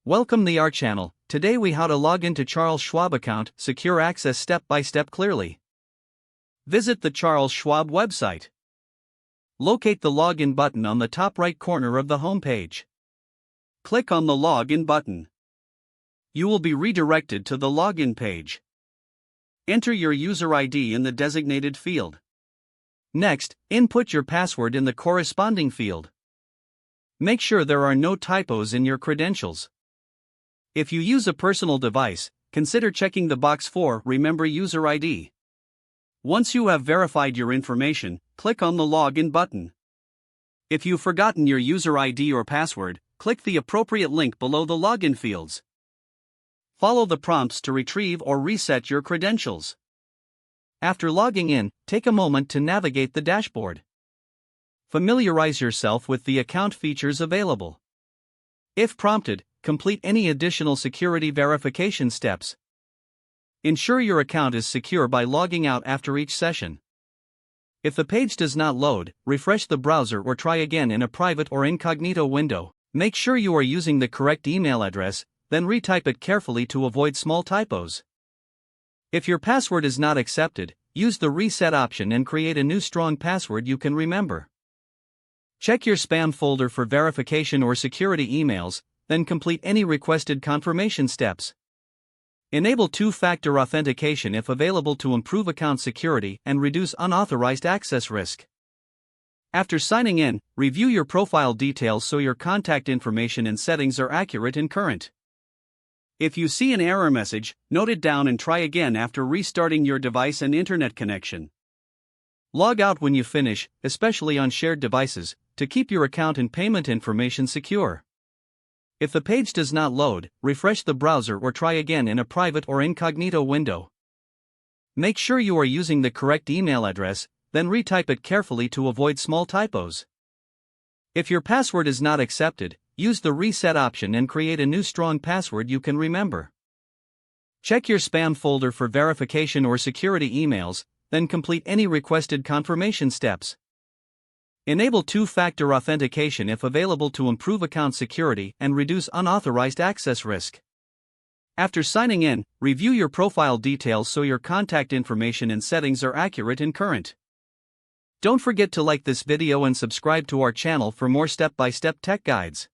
Welcome to our channel. Today we how to log into Charles Schwab account, secure access step by step clearly. Visit the Charles Schwab website. Locate the login button on the top right corner of the home page. Click on the login button. You will be redirected to the login page. Enter your user ID in the designated field. Next, input your password in the corresponding field. Make sure there are no typos in your credentials. If you use a personal device, consider checking the box for Remember User ID. Once you have verified your information, click on the Login button. If you've forgotten your user ID or password, click the appropriate link below the login fields. Follow the prompts to retrieve or reset your credentials. After logging in, take a moment to navigate the dashboard. Familiarize yourself with the account features available. If prompted, complete any additional security verification steps. Ensure your account is secure by logging out after each session. If the page does not load, refresh the browser or try again in a private or incognito window. Make sure you are using the correct email address, then retype it carefully to avoid small typos. If your password is not accepted, use the reset option and create a new strong password you can remember. Check your spam folder for verification or security emails, then complete any requested confirmation steps. Enable two-factor authentication if available to improve account security and reduce unauthorized access risk. After signing in, review your profile details so your contact information and settings are accurate and current. If you see an error message, note it down and try again after restarting your device and internet connection. Log out when you finish, especially on shared devices, to keep your account and payment information secure. If the page does not load, refresh the browser or try again in a private or incognito window. Make sure you are using the correct email address, then retype it carefully to avoid small typos. If your password is not accepted, use the reset option and create a new strong password you can remember. Check your spam folder for verification or security emails, then complete any requested confirmation steps. Enable two-factor authentication if available to improve account security and reduce unauthorized access risk. After signing in, review your profile details so your contact information and settings are accurate and current. Don't forget to like this video and subscribe to our channel for more step-by-step tech guides.